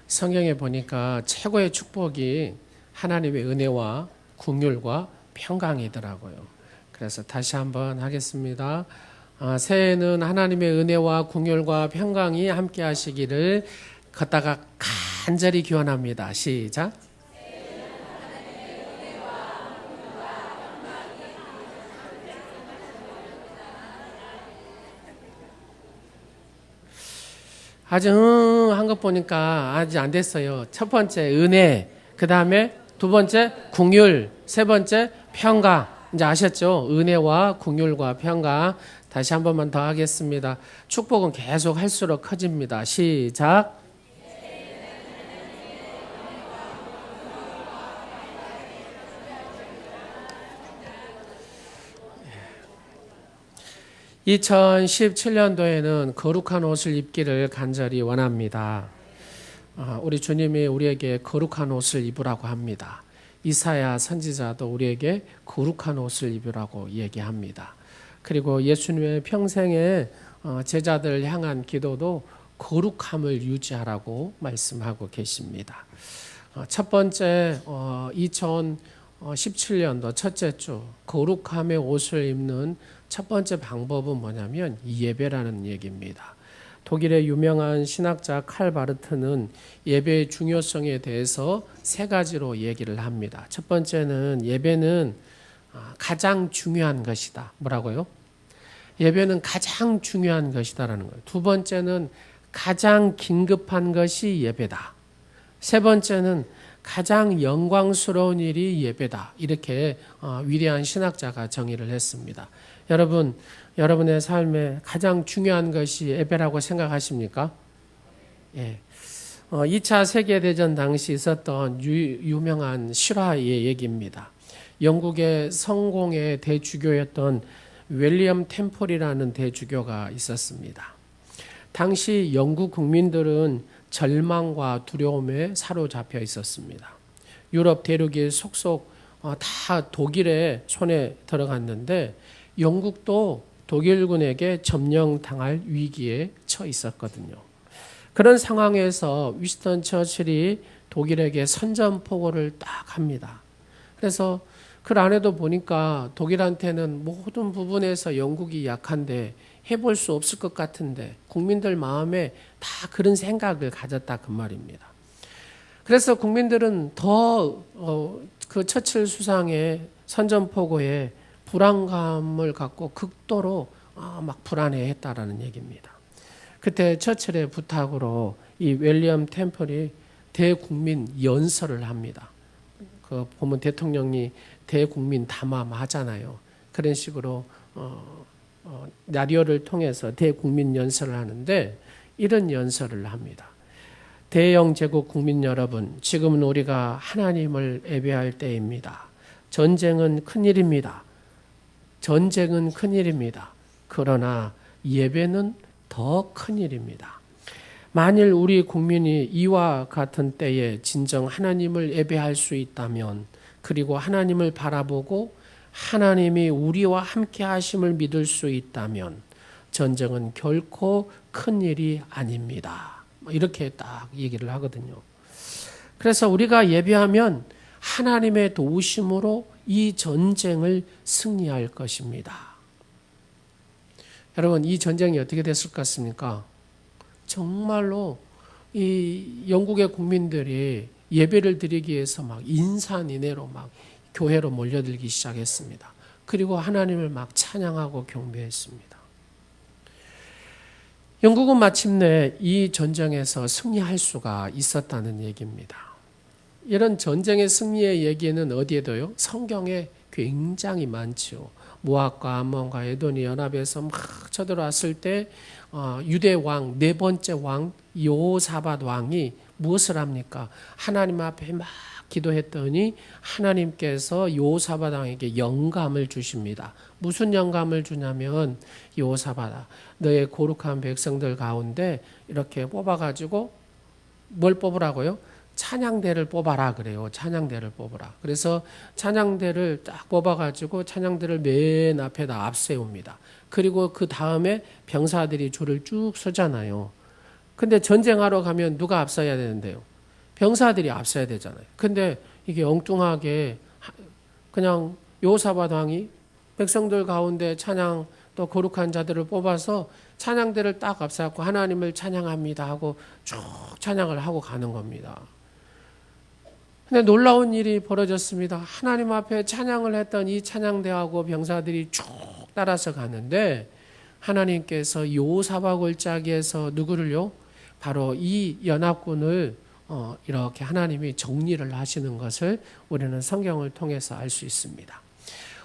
성경에 보니까 최고의 축복이 하나님의 은혜와 긍휼과 평강이더라고요. 그래서 다시 한번 하겠습니다. 새해에는 하나님의 은혜와 긍휼과 평강이 함께 하시기를 걷다가 간절히 기원합니다. 시작. '한 것 보니까 아직 안 됐어요. 첫 번째 은혜, 그 다음에 두 번째 긍휼, 세 번째 평강. 이제 아셨죠? 은혜와 긍휼과 평강. 다시 한 번만 더 하겠습니다. 축복은 계속 할수록 커집니다. 시작. 2017년도에는 거룩한 옷을 입기를 간절히 원합니다. 우리 주님이 우리에게 거룩한 옷을 입으라고 합니다. 이사야 선지자도 우리에게 거룩한 옷을 입으라고 얘기합니다. 그리고 예수님의 평생의 제자들 향한 기도도 거룩함을 유지하라고 말씀하고 계십니다. 첫 번째 2017년도 첫째 주 거룩함의 옷을 입는 첫 번째 방법은 뭐냐면 예배라는 얘기입니다. 독일의 유명한 신학자 칼 바르트는 예배의 중요성에 대해서 세 가지로 얘기를 합니다. 첫 번째는 예배는 가장 중요한 것이다. 뭐라고요? 예배는 가장 중요한 것이다라는 거예요. 두 번째는 가장 긴급한 것이 예배다. 세 번째는 가장 영광스러운 일이 예배다. 이렇게 위대한 신학자가 정의를 했습니다. 여러분, 여러분의 삶에 가장 중요한 것이 예배라고 생각하십니까? 예. 2차 세계대전 당시 있었던 유명한 실화의 얘기입니다. 영국의 성공의 대주교였던 윌리엄 템플이라는 대주교가 있었습니다. 당시 영국 국민들은 절망과 두려움에 사로잡혀 있었습니다. 유럽 대륙이 속속 다 독일의 손에 들어갔는데 영국도 독일군에게 점령당할 위기에 처해 있었거든요. 그런 상황에서 위스턴 처칠이 독일에게 선전포고를 딱 합니다. 그래서 그 안에도 보니까 독일한테는 모든 부분에서 영국이 약한데 해볼 수 없을 것 같은데 국민들 마음에 다 그런 생각을 가졌다 그 말입니다. 그래서 국민들은 더 그 처칠 수상의 선전포고에 불안감을 갖고 극도로 막 불안해했다라는 얘기입니다. 그때 처칠의 부탁으로 이 윌리엄 템플이 대국민 연설을 합니다. 그 보면 대통령이 대국민 담화 하잖아요. 그런 식으로 라디오를 통해서 대국민 연설을 하는데 이런 연설을 합니다. 대영 제국 국민 여러분, 지금은 우리가 하나님을 예배할 때입니다. 전쟁은 큰일입니다. 전쟁은 큰일입니다. 그러나 예배는 더 큰일입니다. 만일 우리 국민이 이와 같은 때에 진정 하나님을 예배할 수 있다면, 그리고 하나님을 바라보고 하나님이 우리와 함께 하심을 믿을 수 있다면 전쟁은 결코 큰일이 아닙니다. 이렇게 딱 얘기를 하거든요. 그래서 우리가 예배하면 하나님의 도우심으로 이 전쟁을 승리할 것입니다. 여러분, 이 전쟁이 어떻게 됐을 것 같습니까? 정말로 이 영국의 국민들이 예배를 드리기 위해서 막 인산인해로 막 교회로 몰려들기 시작했습니다. 그리고 하나님을 막 찬양하고 경배했습니다. 영국은 마침내 이 전쟁에서 승리할 수가 있었다는 얘기입니다. 이런 전쟁의 승리의 얘기는 어디에도요? 성경에 굉장히 많죠. 모압과 암몬과 에돔이 연합해서 막 쳐들어왔을 때 유대 왕, 네 번째 왕 여호사밧 왕이 무엇을 합니까? 하나님 앞에 막 기도했더니 하나님께서 여호사밧 왕에게 영감을 주십니다. 무슨 영감을 주냐면 여호사밧아, 너의 거룩한 백성들 가운데 이렇게 뽑아가지고 뭘 뽑으라고요? 찬양대를 뽑아라 그래요. 찬양대를 뽑으라. 그래서 찬양대를 딱 뽑아가지고 찬양대를 맨 앞에다 앞세웁니다. 그리고 그 다음에 병사들이 줄을 쭉 서잖아요. 근데 전쟁하러 가면 누가 앞서야 되는데요? 병사들이 앞서야 되잖아요. 근데 이게 엉뚱하게 그냥 여호사밧 왕이 백성들 가운데 찬양 또 거룩한 자들을 뽑아서 찬양대를 딱 앞서갖고 하나님을 찬양합니다 하고 쭉 찬양을 하고 가는 겁니다. 근데 놀라운 일이 벌어졌습니다. 하나님 앞에 찬양을 했던 이 찬양대하고 병사들이 쭉 따라서 가는데 하나님께서 여호사밧을 짜기 위해서 누구를요? 바로 이 연합군을 이렇게 하나님이 정리를 하시는 것을 우리는 성경을 통해서 알 수 있습니다.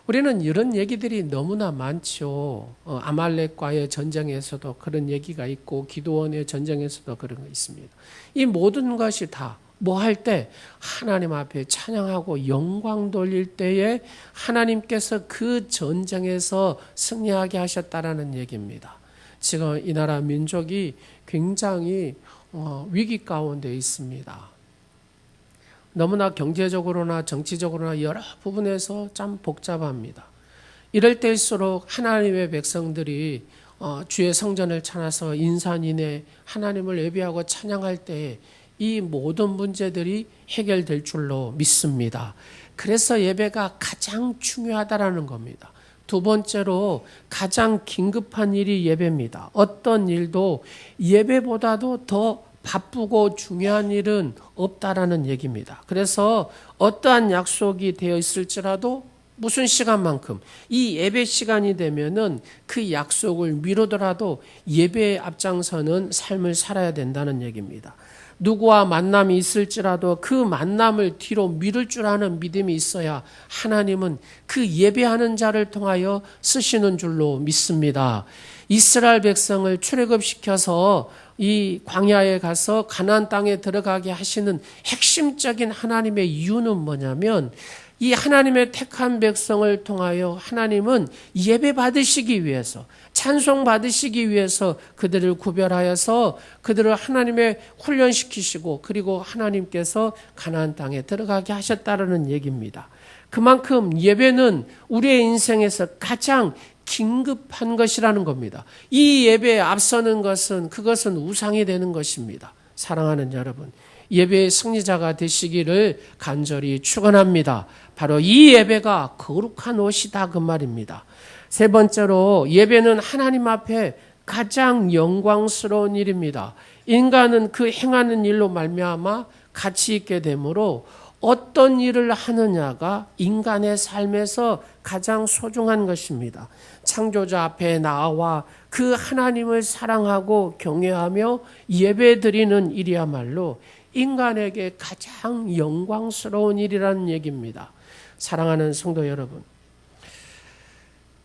우리는 이런 얘기들이 너무나 많죠. 아말렉과의 전쟁에서도 그런 얘기가 있고 기드온의 전쟁에서도 그런 거 있습니다. 이 모든 것이 다 뭐 할 때 하나님 앞에 찬양하고 영광 돌릴 때에 하나님께서 그 전쟁에서 승리하게 하셨다라는 얘기입니다. 지금 이 나라 민족이 굉장히 위기 가운데 있습니다. 너무나 경제적으로나 정치적으로나 여러 부분에서 참 복잡합니다. 이럴 때일수록 하나님의 백성들이 주의 성전을 찾아서 인산인해 하나님을 예배하고 찬양할 때에 이 모든 문제들이 해결될 줄로 믿습니다. 그래서 예배가 가장 중요하다라는 겁니다. 두 번째로 가장 긴급한 일이 예배입니다. 어떤 일도 예배보다도 더 바쁘고 중요한 일은 없다라는 얘기입니다. 그래서 어떠한 약속이 되어 있을지라도 무슨 시간만큼 이 예배 시간이 되면은 그 약속을 미루더라도 예배에 앞장서는 삶을 살아야 된다는 얘기입니다. 누구와 만남이 있을지라도 그 만남을 뒤로 미룰 줄 아는 믿음이 있어야 하나님은 그 예배하는 자를 통하여 쓰시는 줄로 믿습니다. 이스라엘 백성을 출애굽시켜서 이 광야에 가서 가나안 땅에 들어가게 하시는 핵심적인 하나님의 이유는 뭐냐면 이 하나님의 택한 백성을 통하여 하나님은 예배 받으시기 위해서 찬송 받으시기 위해서 그들을 구별하여서 그들을 하나님의 훈련시키시고 그리고 하나님께서 가나안 땅에 들어가게 하셨다라는 얘기입니다. 그만큼 예배는 우리의 인생에서 가장 긴급한 것이라는 겁니다. 이 예배에 앞서는 것은 그것은 우상이 되는 것입니다. 사랑하는 여러분, 예배의 승리자가 되시기를 간절히 축원합니다. 바로 이 예배가 거룩한 옷이다 그 말입니다. 세 번째로 예배는 하나님 앞에 가장 영광스러운 일입니다. 인간은 그 행하는 일로 말미암아 가치 있게 되므로 어떤 일을 하느냐가 인간의 삶에서 가장 소중한 것입니다. 창조자 앞에 나와 그 하나님을 사랑하고 경외하며 예배드리는 일이야말로 인간에게 가장 영광스러운 일이라는 얘기입니다. 사랑하는 성도 여러분,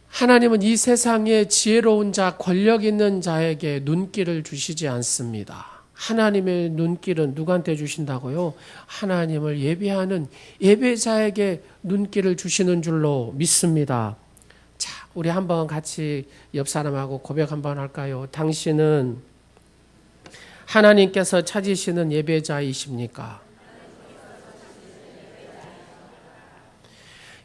하나님은 이 세상에 지혜로운 자, 권력 있는 자에게 눈길을 주시지 않습니다. 하나님의 눈길은 누구한테 주신다고요? 하나님을 예배하는 예배자에게 눈길을 주시는 줄로 믿습니다. 자, 우리 한번 같이 옆 사람하고 고백 한번 할까요? 당신은 하나님께서 찾으시는 예배자이십니까?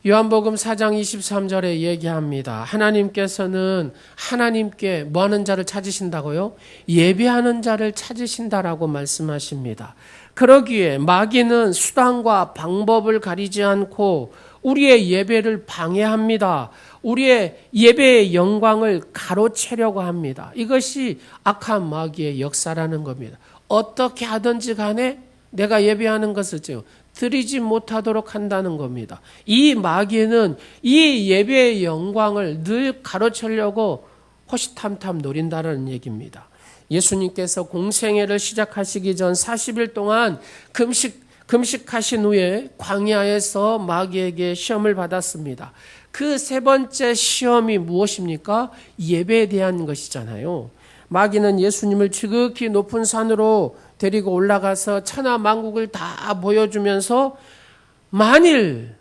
요한복음 4장 23절에 얘기합니다. 하나님께서는 하나님께 뭐 하는 자를 찾으신다고요? 예배하는 자를 찾으신다라고 말씀하십니다. 그러기에 마귀는 수단과 방법을 가리지 않고 우리의 예배를 방해합니다. 우리의 예배의 영광을 가로채려고 합니다. 이것이 악한 마귀의 역사라는 겁니다. 어떻게 하든지 간에 내가 예배하는 것을 드리지 못하도록 한다는 겁니다. 이 마귀는 이 예배의 영광을 늘 가로채려고 호시탐탐 노린다는 얘기입니다. 예수님께서 공생애를 시작하시기 전 40일 동안 금식하신 후에 광야에서 마귀에게 시험을 받았습니다. 그 세 번째 시험이 무엇입니까? 예배에 대한 것이잖아요. 마귀는 예수님을 지극히 높은 산으로 데리고 올라가서 천하 만국을 다 보여주면서 만일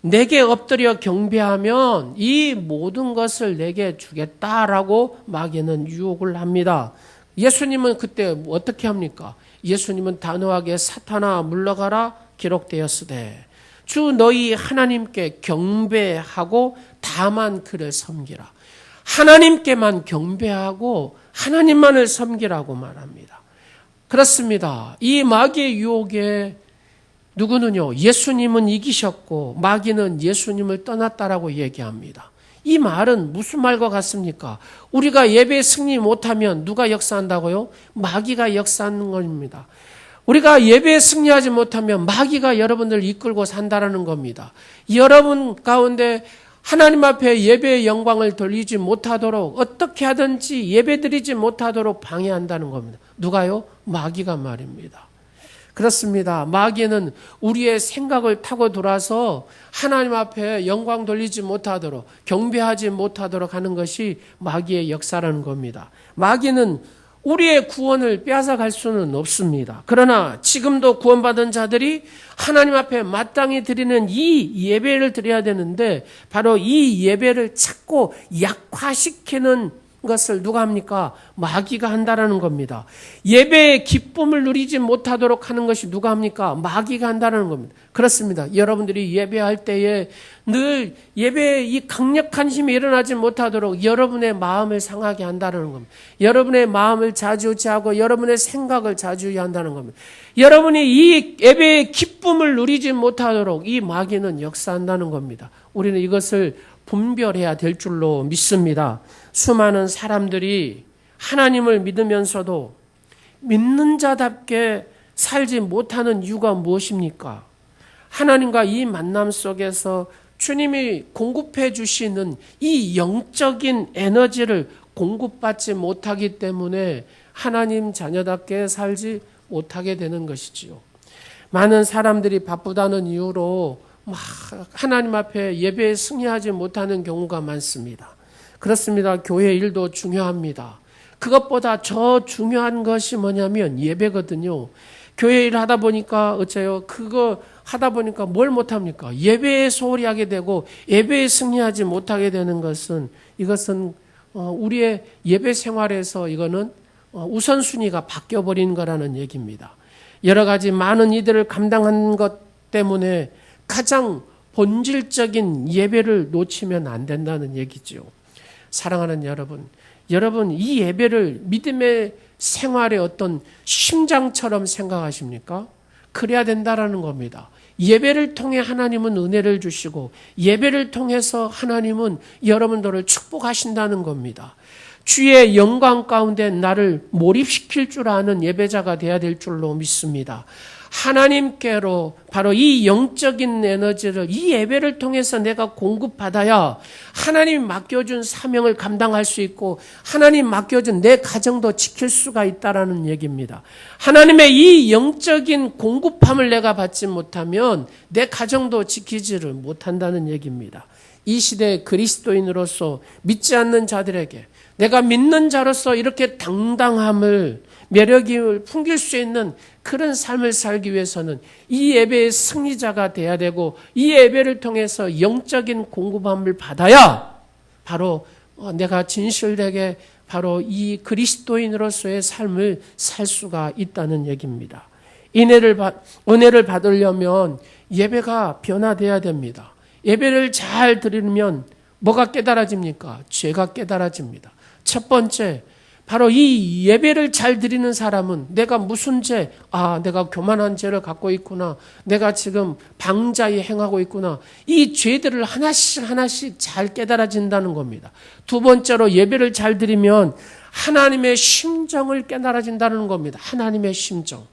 내게 엎드려 경배하면 이 모든 것을 내게 주겠다라고 마귀는 유혹을 합니다. 예수님은 그때 어떻게 합니까? 예수님은 단호하게 사탄아 물러가라 기록되었으되 주 너희 하나님께 경배하고 다만 그를 섬기라. 하나님께만 경배하고 하나님만을 섬기라고 말합니다. 그렇습니다. 이 마귀의 유혹에 누구는요, 예수님은 이기셨고 마귀는 예수님을 떠났다라고 얘기합니다. 이 말은 무슨 말과 같습니까? 우리가 예배에 승리 못하면 누가 역사한다고요? 마귀가 역사하는 겁니다. 우리가 예배에 승리하지 못하면 마귀가 여러분들 이끌고 산다라는 겁니다. 여러분 가운데 하나님 앞에 예배의 영광을 돌리지 못하도록 어떻게 하든지 예배드리지 못하도록 방해한다는 겁니다. 누가요? 마귀가 말입니다. 그렇습니다. 마귀는 우리의 생각을 타고 돌아서 하나님 앞에 영광 돌리지 못하도록, 경배하지 못하도록 하는 것이 마귀의 역사라는 겁니다. 마귀는 우리의 구원을 빼앗아갈 수는 없습니다. 그러나 지금도 구원받은 자들이 하나님 앞에 마땅히 드리는 이 예배를 드려야 되는데, 바로 이 예배를 찾고 약화시키는 것을 누가 합니까? 마귀가 한다라는 겁니다. 예배의 기쁨을 누리지 못하도록 하는 것이 누가 합니까? 마귀가 한다라는 겁니다. 그렇습니다. 여러분들이 예배할 때에 늘 예배에 이 강력한 힘이 일어나지 못하도록 여러분의 마음을 상하게 한다는 겁니다. 여러분의 마음을 좌지우지하고 여러분의 생각을 좌지우지한다는 겁니다. 여러분이 이 예배의 기쁨을 누리지 못하도록 이 마귀는 역사한다는 겁니다. 우리는 이것을 분별해야 될 줄로 믿습니다. 수많은 사람들이 하나님을 믿으면서도 믿는 자답게 살지 못하는 이유가 무엇입니까? 하나님과 이 만남 속에서 주님이 공급해 주시는 이 영적인 에너지를 공급받지 못하기 때문에 하나님 자녀답게 살지 못하게 되는 것이지요. 많은 사람들이 바쁘다는 이유로 하나님 앞에 예배에 승리하지 못하는 경우가 많습니다. 그렇습니다. 교회 일도 중요합니다. 그것보다 더 중요한 것이 뭐냐면 예배거든요. 교회 일 하다 보니까 어째요? 그거 하다 보니까 뭘 못합니까? 예배에 소홀히 하게 되고 예배에 승리하지 못하게 되는 것은, 이것은 우리의 예배 생활에서 이거는 우선순위가 바뀌어버린 거라는 얘기입니다. 여러 가지 많은 이들을 감당한 것 때문에 가장 본질적인 예배를 놓치면 안 된다는 얘기죠. 사랑하는 여러분 이 예배를 믿음의 생활의 어떤 심장처럼 생각하십니까? 그래야 된다라는 겁니다. 예배를 통해 하나님은 은혜를 주시고 예배를 통해서 하나님은 여러분들을 축복하신다는 겁니다. 주의 영광 가운데 나를 몰입시킬 줄 아는 예배자가 되어야 될 줄로 믿습니다. 하나님께로 바로 이 영적인 에너지를 이 예배를 통해서 내가 공급받아야 하나님이 맡겨준 사명을 감당할 수 있고 하나님 맡겨준 내 가정도 지킬 수가 있다라는 얘기입니다. 하나님의 이 영적인 공급함을 내가 받지 못하면 내 가정도 지키지를 못한다는 얘기입니다. 이 시대의 그리스도인으로서 믿지 않는 자들에게 내가 믿는 자로서 이렇게 당당함을, 매력을 풍길 수 있는 그런 삶을 살기 위해서는 이 예배의 승리자가 돼야 되고 이 예배를 통해서 영적인 공급함을 받아야 바로 내가 진실되게 바로 이 그리스도인으로서의 삶을 살 수가 있다는 얘기입니다. 은혜를 받으려면 예배가 변화돼야 됩니다. 예배를 잘 드리면 뭐가 깨달아집니까? 죄가 깨달아집니다. 첫 번째, 바로 이 예배를 잘 드리는 사람은 내가 무슨 죄, 내가 교만한 죄를 갖고 있구나, 내가 지금 방자에 행하고 있구나, 이 죄들을 하나씩 잘 깨달아진다는 겁니다. 두 번째로 예배를 잘 드리면 하나님의 심정을 깨달아진다는 겁니다. 하나님의 심정.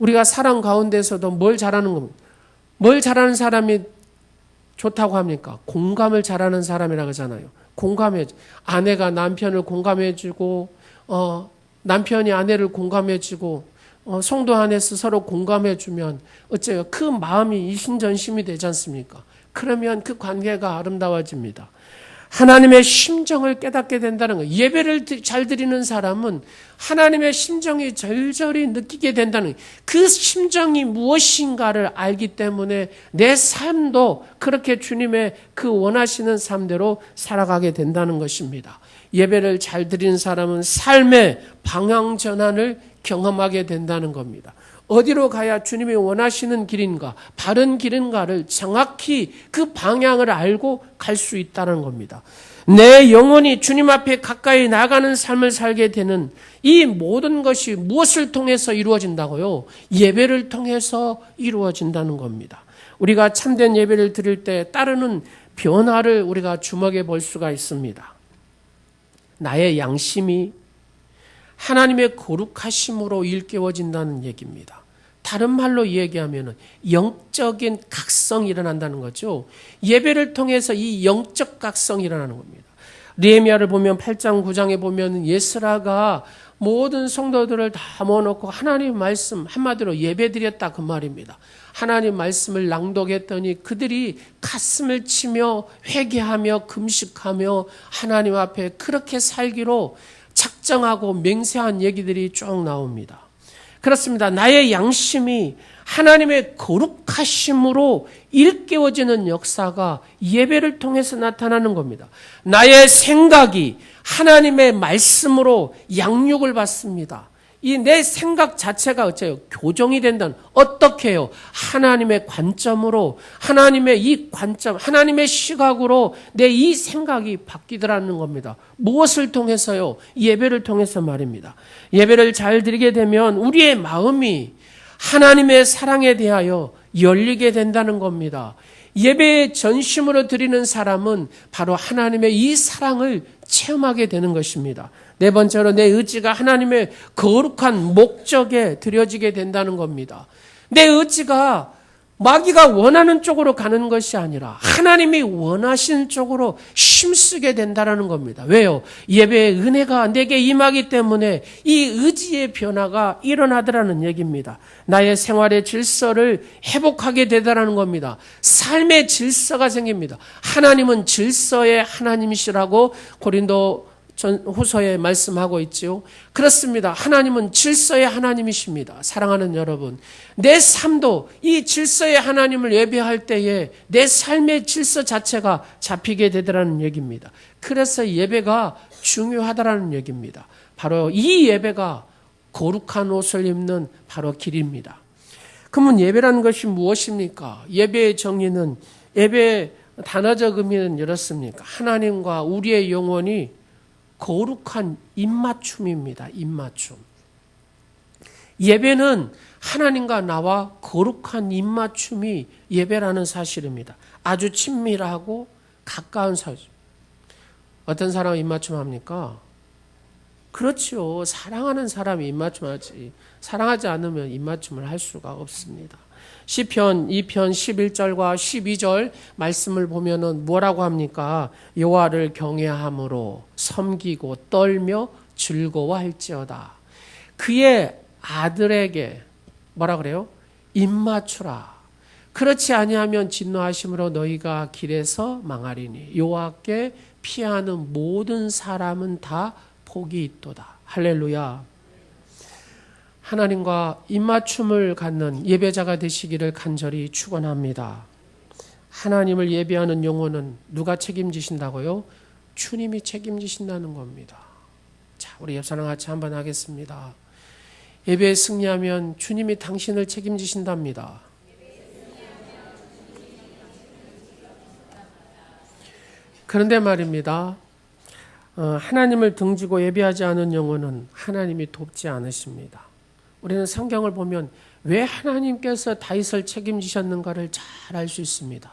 우리가 사람 가운데서도 뭘 잘하는 겁니다. 뭘 잘하는 사람이 좋다고 합니까? 공감을 잘하는 사람이라고 하잖아요. 아내가 남편을 공감해주고, 남편이 아내를 공감해주고, 성도 안에서 서로 공감해주면 어째요? 그 마음이 이심전심이 되지 않습니까? 그러면 그 관계가 아름다워집니다. 하나님의 심정을 깨닫게 된다는 거예요. 예배를 잘 드리는 사람은 하나님의 심정이 절절히 느끼게 된다는 거예요. 그 심정이 무엇인가를 알기 때문에 내 삶도 그렇게 주님의 그 원하시는 삶대로 살아가게 된다는 것입니다. 예배를 잘 드리는 사람은 삶의 방향 전환을 경험하게 된다는 겁니다. 어디로 가야 주님이 원하시는 길인가, 바른 길인가를 정확히 그 방향을 알고 갈 수 있다는 겁니다. 내 영혼이 주님 앞에 가까이 나가는 삶을 살게 되는 이 모든 것이 무엇을 통해서 이루어진다고요? 예배를 통해서 이루어진다는 겁니다. 우리가 참된 예배를 드릴 때 따르는 변화를 우리가 주목해 볼 수가 있습니다. 나의 양심이 하나님의 거룩하심으로 일깨워진다는 얘기입니다. 다른 말로 얘기하면 영적인 각성이 일어난다는 거죠. 예배를 통해서 이 영적 각성이 일어나는 겁니다. 느헤미야를 보면 8장 9장에 보면 예스라가 모든 성도들을 다 모아놓고 하나님 말씀 한마디로 예배드렸다 그 말입니다. 하나님 말씀을 낭독했더니 그들이 가슴을 치며 회개하며 금식하며 하나님 앞에 그렇게 살기로 작정하고 맹세한 얘기들이 쭉 나옵니다. 그렇습니다. 나의 양심이 하나님의 거룩하심으로 일깨워지는 역사가 예배를 통해서 나타나는 겁니다. 나의 생각이 하나님의 말씀으로 양육을 받습니다. 이 내 생각 자체가 어째요? 교정이 된다는, 어떻게 해요? 하나님의 관점으로, 하나님의 이 관점, 하나님의 시각으로 내 이 생각이 바뀌더라는 겁니다. 무엇을 통해서요? 예배를 통해서 말입니다. 예배를 잘 드리게 되면 우리의 마음이 하나님의 사랑에 대하여 열리게 된다는 겁니다. 예배의 전심으로 드리는 사람은 바로 하나님의 이 사랑을 체험하게 되는 것입니다. 네 번째로 내 의지가 하나님의 거룩한 목적에 드려지게 된다는 겁니다. 내 의지가 마귀가 원하는 쪽으로 가는 것이 아니라 하나님이 원하시는 쪽으로 힘쓰게 된다는 겁니다. 왜요? 예배의 은혜가 내게 임하기 때문에 이 의지의 변화가 일어나더라는 얘기입니다. 나의 생활의 질서를 회복하게 되더라는 겁니다. 삶의 질서가 생깁니다. 하나님은 질서의 하나님이시라고 고린도 후서에 말씀하고 있지요. 그렇습니다. 하나님은 질서의 하나님이십니다. 사랑하는 여러분, 내 삶도 이 질서의 하나님을 예배할 때에 내 삶의 질서 자체가 잡히게 되더라는 얘기입니다. 그래서 예배가 중요하다라는 얘기입니다. 바로 이 예배가 거룩한 옷을 입는 바로 길입니다. 그러면 예배라는 것이 무엇입니까? 예배의 정의는, 예배의 단어적 의미는 이렇습니까? 하나님과 우리의 영혼이 거룩한 입맞춤입니다. 입맞춤. 예배는 하나님과 나와 거룩한 입맞춤이 예배라는 사실입니다. 아주 친밀하고 가까운 사실. 어떤 사람은 입맞춤 합니까? 그렇죠. 사랑하는 사람이 입맞춤하지. 사랑하지 않으면 입맞춤을 할 수가 없습니다. 시편 2편 11절과 12절 말씀을 보면은 뭐라고 합니까? 여호와를 경외함으로 섬기고 떨며 즐거워할지어다. 그의 아들에게 뭐라 그래요? 입맞추라. 그렇지 아니하면 진노하심으로 너희가 길에서 망하리니 여호와께 피하는 모든 사람은 다 복이 있도다. 할렐루야. 하나님과 입맞춤을 갖는 예배자가 되시기를 간절히 축원합니다. 하나님을 예배하는 영혼은 누가 책임지신다고요? 주님이 책임지신다는 겁니다. 자, 우리 옆사람 같이 한번 하겠습니다. 예배에 승리하면 주님이 당신을 책임지신답니다. 그런데 말입니다. 하나님을 등지고 예배하지 않은 영혼은 하나님이 돕지 않으십니다. 우리는 성경을 보면 왜 하나님께서 다윗을 책임지셨는가를 잘 알 수 있습니다.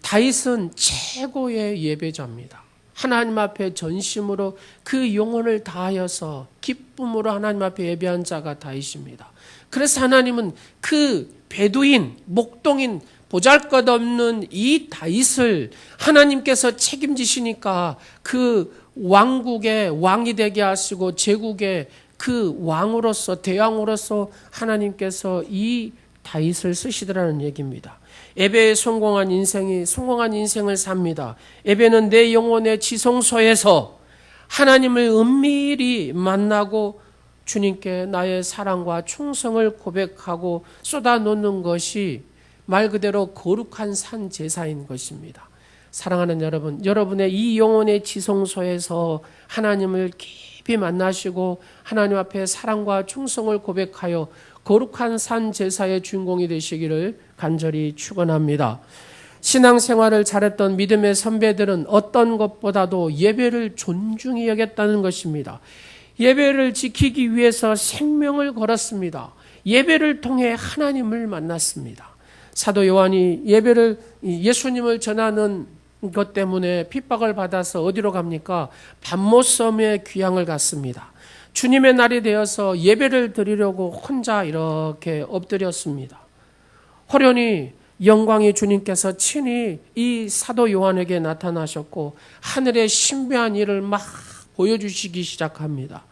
다윗은 최고의 예배자입니다. 하나님 앞에 전심으로 그 영혼을 다하여서 기쁨으로 하나님 앞에 예배한 자가 다윗입니다. 그래서 하나님은 그 베두인, 목동인, 보잘것없는 이 다윗을 하나님께서 책임지시니까 그 왕국의 왕이 되게 하시고 제국의 그 왕으로서 대왕으로서 하나님께서 이 다윗을 쓰시더라는 얘기입니다. 예배에 성공한 인생을 삽니다. 예배는 내 영혼의 지성소에서 하나님을 은밀히 만나고 주님께 나의 사랑과 충성을 고백하고 쏟아놓는 것이 말 그대로 거룩한 산 제사인 것입니다. 사랑하는 여러분, 여러분의 이 영혼의 지성소에서 하나님을 깊이 깊이 만나시고 하나님 앞에 사랑과 충성을 고백하여 거룩한 산 제사의 주인공이 되시기를 간절히 축원합니다. 신앙생활을 잘했던 믿음의 선배들은 어떤 것보다도 예배를 존중히 여겼다는 것입니다. 예배를 지키기 위해서 생명을 걸었습니다. 예배를 통해 하나님을 만났습니다. 사도 요한이 예수님을 전하는 것 때문에 핍박을 받아서 어디로 갑니까? 밤모섬에 귀향을 갔습니다. 주님의 날이 되어서 예배를 드리려고 혼자 이렇게 엎드렸습니다. 호련히 영광의 주님께서 친히 이 사도 요한에게 나타나셨고 하늘의 신비한 일을 막 보여주시기 시작합니다.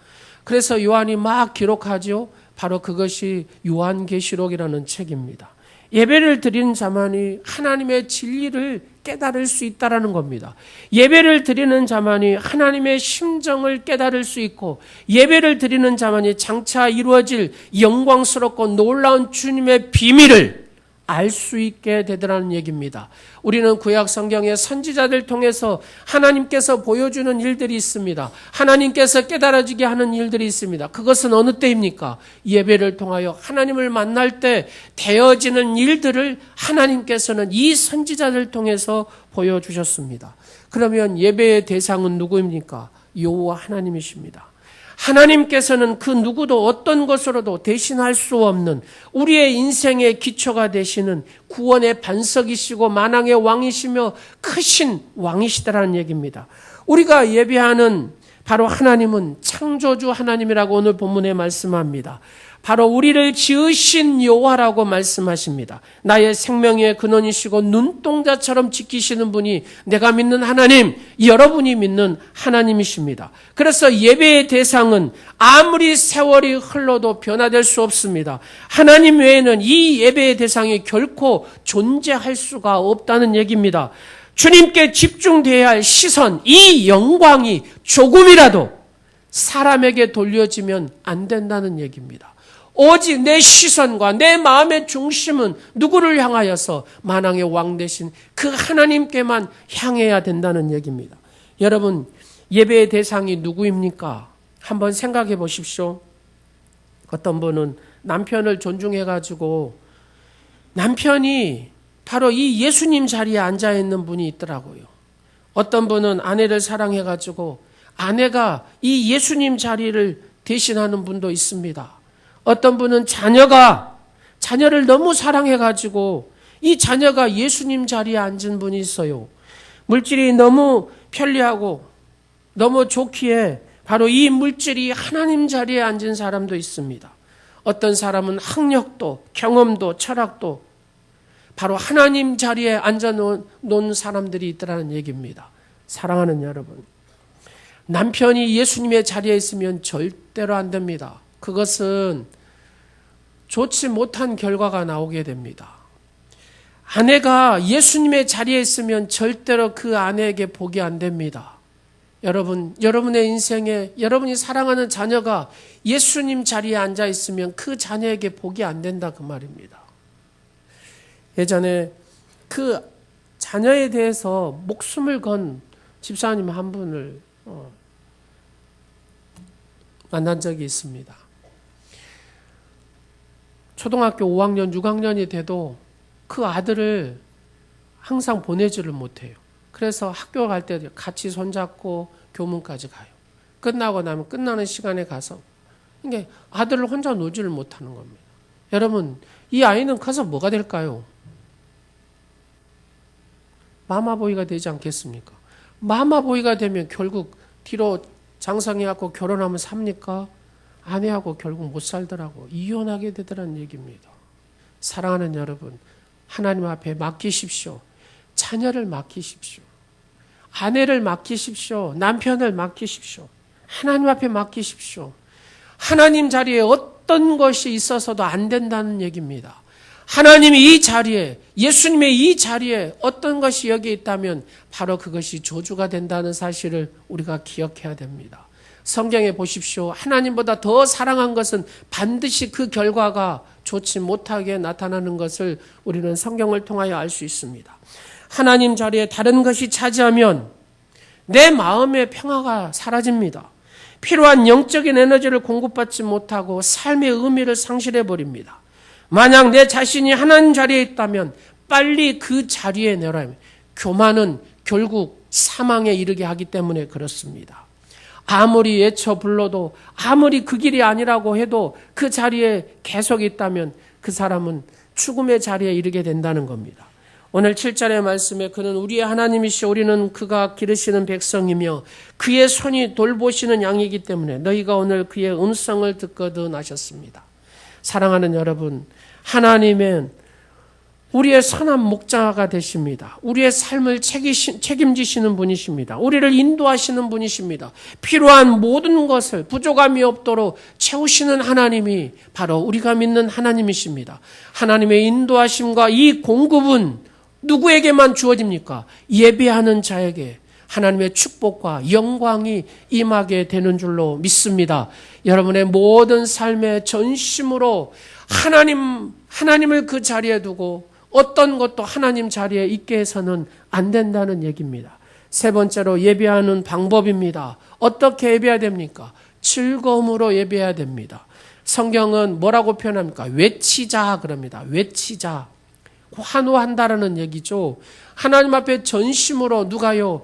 그래서 요한이 막 기록하죠. 바로 그것이 요한계시록이라는 책입니다. 예배를 드리는 자만이 하나님의 진리를 깨달을 수 있다는 겁니다. 예배를 드리는 자만이 하나님의 심정을 깨달을 수 있고 예배를 드리는 자만이 장차 이루어질 영광스럽고 놀라운 주님의 비밀을 알 수 있게 되더라는 얘기입니다. 우리는 구약 성경의 선지자들 통해서 하나님께서 보여주는 일들이 있습니다. 하나님께서 깨달아지게 하는 일들이 있습니다. 그것은 어느 때입니까? 예배를 통하여 하나님을 만날 때 되어지는 일들을 하나님께서는 이 선지자들 통해서 보여주셨습니다. 그러면 예배의 대상은 누구입니까? 여호와 하나님이십니다. 하나님께서는 그 누구도 어떤 것으로도 대신할 수 없는 우리의 인생의 기초가 되시는 구원의 반석이시고 만왕의 왕이시며 크신 왕이시다라는 얘기입니다. 우리가 예배하는 바로 하나님은 창조주 하나님이라고 오늘 본문에 말씀합니다. 바로 우리를 지으신 여호와라고 말씀하십니다. 나의 생명의 근원이시고 눈동자처럼 지키시는 분이 내가 믿는 하나님, 여러분이 믿는 하나님이십니다. 그래서 예배의 대상은 아무리 세월이 흘러도 변화될 수 없습니다. 하나님 외에는 이 예배의 대상이 결코 존재할 수가 없다는 얘기입니다. 주님께 집중되어야 할 시선, 이 영광이 조금이라도 사람에게 돌려지면 안 된다는 얘기입니다. 오직 내 시선과 내 마음의 중심은 누구를 향하여서 만왕의 왕 되신 그 하나님께만 향해야 된다는 얘기입니다. 여러분, 예배의 대상이 누구입니까? 한번 생각해 보십시오. 어떤 분은 남편을 존중해가지고 남편이 바로 이 예수님 자리에 앉아있는 분이 있더라고요. 어떤 분은 아내를 사랑해가지고 아내가 이 예수님 자리를 대신하는 분도 있습니다. 어떤 분은 자녀를 너무 사랑해가지고 이 자녀가 예수님 자리에 앉은 분이 있어요. 물질이 너무 편리하고 너무 좋기에 바로 이 물질이 하나님 자리에 앉은 사람도 있습니다. 어떤 사람은 학력도 경험도 철학도 바로 하나님 자리에 앉아놓은 사람들이 있더라는 얘기입니다. 사랑하는 여러분, 남편이 예수님의 자리에 있으면 절대로 안 됩니다. 그것은 좋지 못한 결과가 나오게 됩니다. 아내가 예수님의 자리에 있으면 절대로 그 아내에게 복이 안 됩니다. 여러분, 여러분의 인생에 여러분이 사랑하는 자녀가 예수님 자리에 앉아 있으면 그 자녀에게 복이 안 된다 그 말입니다. 예전에 그 자녀에 대해서 목숨을 건 집사님 한 분을 만난 적이 있습니다. 초등학교 5학년, 6학년이 돼도 그 아들을 항상 보내지를 못해요. 그래서 학교 갈 때 같이 손잡고 교문까지 가요. 끝나고 나면 끝나는 시간에 가서 그러니까 아들을 혼자 놓지를 못하는 겁니다. 여러분, 이 아이는 커서 뭐가 될까요? 마마보이가 되지 않겠습니까? 마마보이가 되면 결국 뒤로 장성해갖고 결혼하면 삽니까? 아내하고 결국 못 살더라고. 이혼하게 되더라는 얘기입니다. 사랑하는 여러분, 하나님 앞에 맡기십시오. 자녀를 맡기십시오. 아내를 맡기십시오. 남편을 맡기십시오. 하나님 앞에 맡기십시오. 하나님 자리에 어떤 것이 있어서도 안 된다는 얘기입니다. 하나님이 이 자리에, 예수님의 이 자리에 어떤 것이 여기 있다면 바로 그것이 저주가 된다는 사실을 우리가 기억해야 됩니다. 성경에 보십시오. 하나님보다 더 사랑한 것은 반드시 그 결과가 좋지 못하게 나타나는 것을 우리는 성경을 통하여 알 수 있습니다. 하나님 자리에 다른 것이 차지하면 내 마음의 평화가 사라집니다. 필요한 영적인 에너지를 공급받지 못하고 삶의 의미를 상실해 버립니다. 만약 내 자신이 하나님 자리에 있다면 빨리 그 자리에 내려야 합니다. 교만은 결국 사망에 이르게 하기 때문에 그렇습니다. 아무리 외쳐 불러도 아무리 그 길이 아니라고 해도 그 자리에 계속 있다면 그 사람은 죽음의 자리에 이르게 된다는 겁니다. 오늘 7절의 말씀에 그는 우리의 하나님이시오 우리는 그가 기르시는 백성이며 그의 손이 돌보시는 양이기 때문에 너희가 오늘 그의 음성을 듣거든 하셨습니다. 사랑하는 여러분, 하나님은 우리의 선한 목자가 되십니다. 우리의 삶을 책임지시는 분이십니다. 우리를 인도하시는 분이십니다. 필요한 모든 것을 부족함이 없도록 채우시는 하나님이 바로 우리가 믿는 하나님이십니다. 하나님의 인도하심과 이 공급은 누구에게만 주어집니까? 예배하는 자에게 하나님의 축복과 영광이 임하게 되는 줄로 믿습니다. 여러분의 모든 삶의 전심으로 하나님을 그 자리에 두고 어떤 것도 하나님 자리에 있게 해서는 안 된다는 얘기입니다. 세 번째로 예배하는 방법입니다. 어떻게 예배해야 됩니까? 즐거움으로 예배해야 됩니다. 성경은 뭐라고 표현합니까? 외치자 그럽니다. 외치자. 환호한다라는 얘기죠. 하나님 앞에 전심으로 누가요?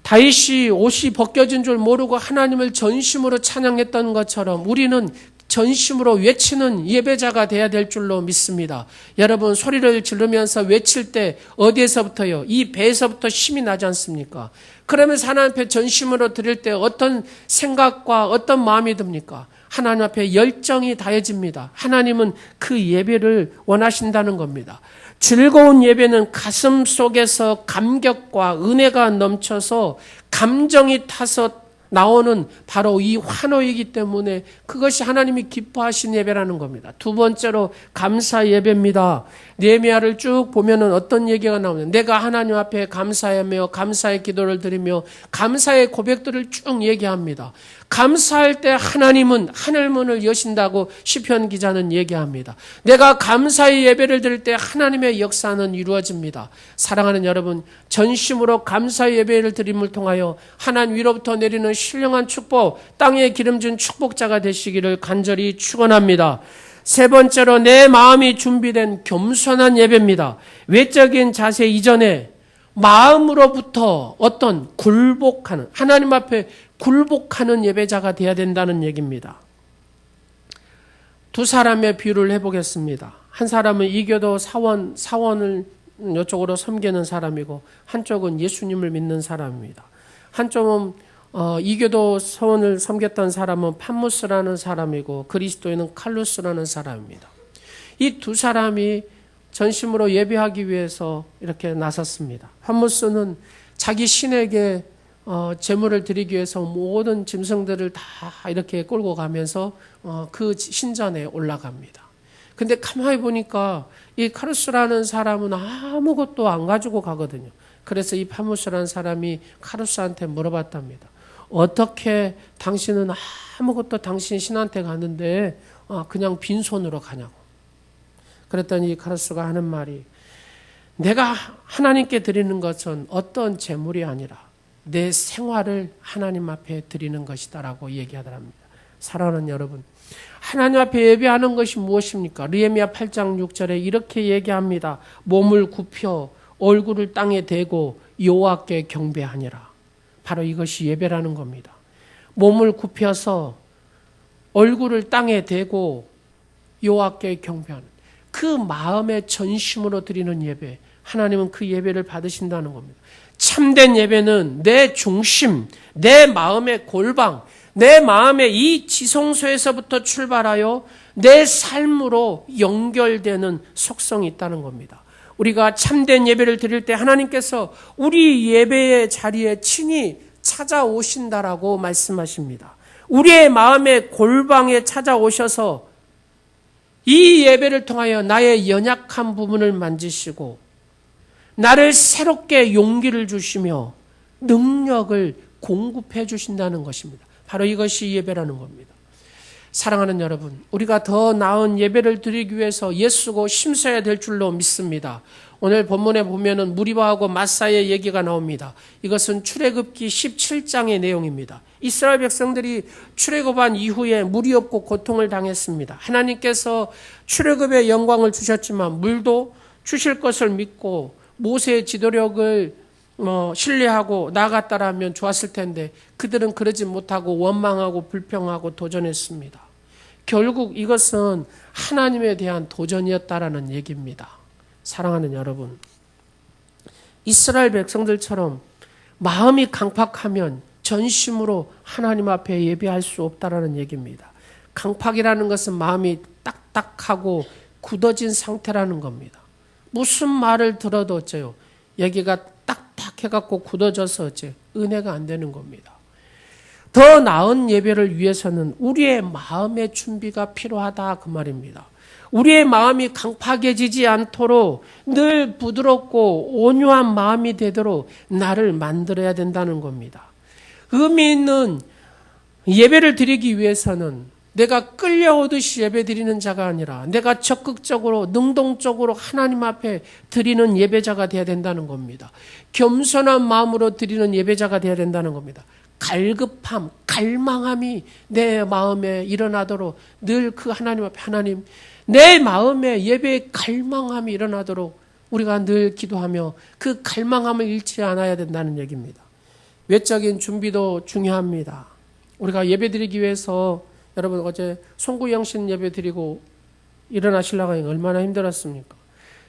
다윗이 옷이 벗겨진 줄 모르고 하나님을 전심으로 찬양했던 것처럼 우리는 전심으로 외치는 예배자가 돼야 될 줄로 믿습니다. 여러분 소리를 지르면서 외칠 때 어디에서부터요? 이 배에서부터 힘이 나지 않습니까? 그러면서 하나님 앞에 전심으로 드릴 때 어떤 생각과 어떤 마음이 듭니까? 하나님 앞에 열정이 다해집니다. 하나님은 그 예배를 원하신다는 겁니다. 즐거운 예배는 가슴 속에서 감격과 은혜가 넘쳐서 감정이 타서 나오는 바로 이 환호이기 때문에 그것이 하나님이 기뻐하신 예배라는 겁니다. 두 번째로 감사 예배입니다. 느헤미야를 쭉 보면은 어떤 얘기가 나오냐. 내가 하나님 앞에 감사하며 감사의 기도를 드리며 감사의 고백들을 쭉 얘기합니다. 감사할 때 하나님은 하늘문을 여신다고 시편 기자는 얘기합니다. 내가 감사의 예배를 드릴 때 하나님의 역사는 이루어집니다. 사랑하는 여러분, 전심으로 감사의 예배를 드림을 통하여 하나님 위로부터 내리는 신령한 축복, 땅에 기름진 축복자가 되시기를 간절히 축원합니다. 세 번째로 내 마음이 준비된 겸손한 예배입니다. 외적인 자세 이전에 마음으로부터 어떤 굴복하는, 하나님 앞에 굴복하는 예배자가 되어야 된다는 얘기입니다. 두 사람의 비유를 해보겠습니다. 한 사람은 이교도 사원을 이쪽으로 섬기는 사람이고 한쪽은 예수님을 믿는 사람입니다. 한쪽은 이교도 사원을 섬겼던 사람은 판무스라는 사람이고 그리스도인은 칼루스라는 사람입니다. 이 두 사람이 전심으로 예배하기 위해서 이렇게 나섰습니다. 판무스는 자기 신에게 제물을 드리기 위해서 모든 짐승들을 다 이렇게 끌고 가면서 그 신전에 올라갑니다. 근데 가만히 보니까 이 카루스라는 사람은 아무것도 안 가지고 가거든요. 그래서 이 파무스라는 사람이 카루스한테 물어봤답니다. 어떻게 당신은 아무것도 당신 신한테 가는데 그냥 빈손으로 가냐고. 그랬더니 이 카루스가 하는 말이 내가 하나님께 드리는 것은 어떤 제물이 아니라 내 생활을 하나님 앞에 드리는 것이다라고 얘기하더랍니다. 사랑하는 여러분, 하나님 앞에 예배하는 것이 무엇입니까? 느헤미야 8장 6절에 이렇게 얘기합니다. 몸을 굽혀 얼굴을 땅에 대고 여호와께 경배하니라. 바로 이것이 예배라는 겁니다. 몸을 굽혀서 얼굴을 땅에 대고 여호와께 경배하는 그 마음의 전심으로 드리는 예배, 하나님은 그 예배를 받으신다는 겁니다. 참된 예배는 내 중심, 내 마음의 골방, 내 마음의 이 지성소에서부터 출발하여 내 삶으로 연결되는 속성이 있다는 겁니다. 우리가 참된 예배를 드릴 때 하나님께서 우리 예배의 자리에 친히 찾아오신다라고 말씀하십니다. 우리의 마음의 골방에 찾아오셔서 이 예배를 통하여 나의 연약한 부분을 만지시고 나를 새롭게 용기를 주시며 능력을 공급해 주신다는 것입니다. 바로 이것이 예배라는 겁니다. 사랑하는 여러분, 우리가 더 나은 예배를 드리기 위해서 예수고 힘써야 될 줄로 믿습니다. 오늘 본문에 보면은 무리바하고 마사의 얘기가 나옵니다. 이것은 출애굽기 17장의 내용입니다. 이스라엘 백성들이 출애굽한 이후에 물이 없고 고통을 당했습니다. 하나님께서 출애굽의 영광을 주셨지만 물도 주실 것을 믿고 모세의 지도력을 신뢰하고 나아갔다라면 좋았을 텐데 그들은 그러지 못하고 원망하고 불평하고 도전했습니다. 결국 이것은 하나님에 대한 도전이었다라는 얘기입니다. 사랑하는 여러분, 이스라엘 백성들처럼 마음이 강팍하면 전심으로 하나님 앞에 예배할 수 없다라는 얘기입니다. 강팍이라는 것은 마음이 딱딱하고 굳어진 상태라는 겁니다. 무슨 말을 들어도 어째요? 여기가 딱딱해갖고 굳어져서 어째 은혜가 안 되는 겁니다. 더 나은 예배를 위해서는 우리의 마음의 준비가 필요하다 그 말입니다. 우리의 마음이 강팍해지지 않도록 늘 부드럽고 온유한 마음이 되도록 나를 만들어야 된다는 겁니다. 의미 있는 예배를 드리기 위해서는 내가 끌려오듯이 예배 드리는 자가 아니라 내가 적극적으로 능동적으로 하나님 앞에 드리는 예배자가 되어야 된다는 겁니다. 겸손한 마음으로 드리는 예배자가 되어야 된다는 겁니다. 갈급함, 갈망함이 내 마음에 일어나도록 늘 그 하나님 앞에 하나님 내 마음에 예배의 갈망함이 일어나도록 우리가 늘 기도하며 그 갈망함을 잃지 않아야 된다는 얘기입니다. 외적인 준비도 중요합니다. 우리가 예배 드리기 위해서 여러분 어제 송구영신 예배 드리고 일어나시려고 하니 얼마나 힘들었습니까?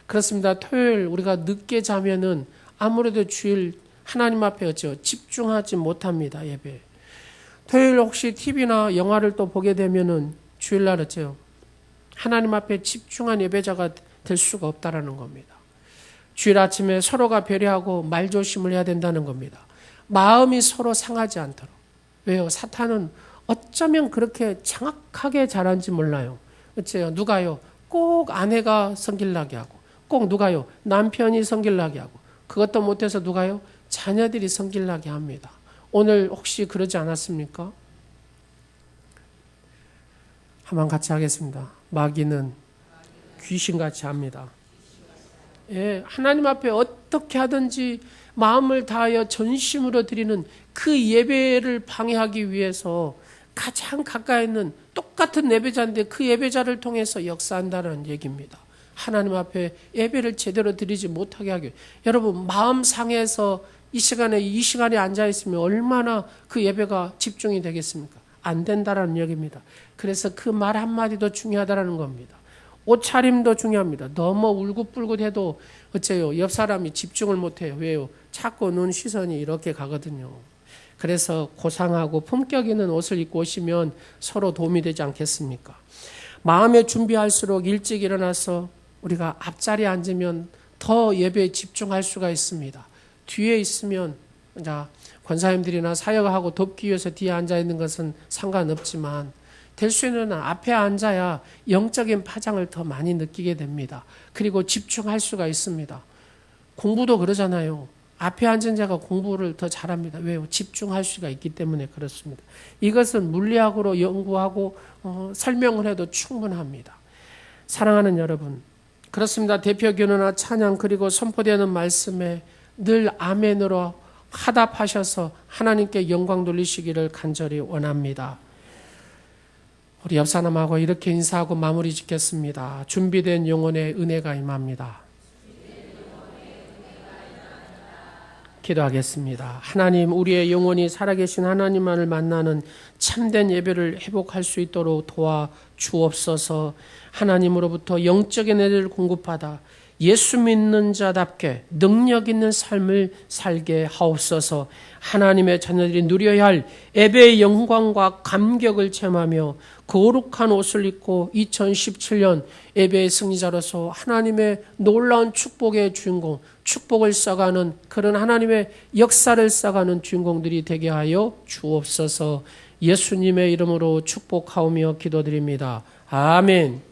그렇습니다. 토요일 우리가 늦게 자면은 아무래도 주일 하나님 앞에 어쩌 집중하지 못합니다. 예배. 토요일 혹시 TV나 영화를 또 보게 되면은 주일날 어째요? 하나님 앞에 집중한 예배자가 될 수가 없다라는 겁니다. 주일 아침에 서로가 배려하고 말조심을 해야 된다는 겁니다. 마음이 서로 상하지 않도록. 왜요? 사탄은 어쩌면 그렇게 정확하게 잘하는지 몰라요. 어째요? 누가요? 꼭 아내가 성질나게 하고, 꼭 누가요? 남편이 성질나게 하고, 그것도 못해서 누가요? 자녀들이 성질나게 합니다. 오늘 혹시 그러지 않았습니까? 한번 같이 하겠습니다. 마귀는 귀신같이 합니다. 예, 하나님 앞에 어떻게 하든지 마음을 다하여 전심으로 드리는 그 예배를 방해하기 위해서 가장 가까이 있는 똑같은 예배자인데 그 예배자를 통해서 역사한다는 얘기입니다. 하나님 앞에 예배를 제대로 드리지 못하게 하기. 여러분 마음 상해서 이 시간에 앉아 있으면 얼마나 그 예배가 집중이 되겠습니까? 안 된다라는 얘기입니다. 그래서 그 말 한마디도 중요하다라는 겁니다. 옷차림도 중요합니다. 너무 울긋불긋해도 어째요? 옆 사람이 집중을 못해요. 왜요? 자꾸 눈 시선이 이렇게 가거든요. 그래서 고상하고 품격 있는 옷을 입고 오시면 서로 도움이 되지 않겠습니까? 마음에 준비할수록 일찍 일어나서 우리가 앞자리에 앉으면 더 예배에 집중할 수가 있습니다. 뒤에 있으면 권사님들이나 사역하고 돕기 위해서 뒤에 앉아 있는 것은 상관없지만 될 수 있는 한 앞에 앉아야 영적인 파장을 더 많이 느끼게 됩니다. 그리고 집중할 수가 있습니다. 공부도 그러잖아요. 앞에 앉은 자가 공부를 더 잘합니다. 왜요? 집중할 수가 있기 때문에 그렇습니다. 이것은 물리학으로 연구하고 설명을 해도 충분합니다. 사랑하는 여러분, 그렇습니다. 대표 교훈이나 찬양 그리고 선포되는 말씀에 늘 아멘으로 화답하셔서 하나님께 영광 돌리시기를 간절히 원합니다. 우리 옆 사람하고 이렇게 인사하고 마무리 짓겠습니다. 준비된 영혼의 은혜가 임합니다. 기도하겠습니다. 하나님, 우리의 영혼이 살아계신 하나님만을 만나는 참된 예배를 회복할 수 있도록 도와 주옵소서. 하나님으로부터 영적인 은혜를 공급받아 예수 믿는 자답게 능력 있는 삶을 살게 하옵소서. 하나님의 자녀들이 누려야 할 예배의 영광과 감격을 체험하며 거룩한 옷을 입고 2017년 예배의 승리자로서 하나님의 놀라운 축복의 주인공, 축복을 써가는 그런 하나님의 역사를 써가는 주인공들이 되게 하여 주옵소서. 예수님의 이름으로 축복하오며 기도드립니다. 아멘.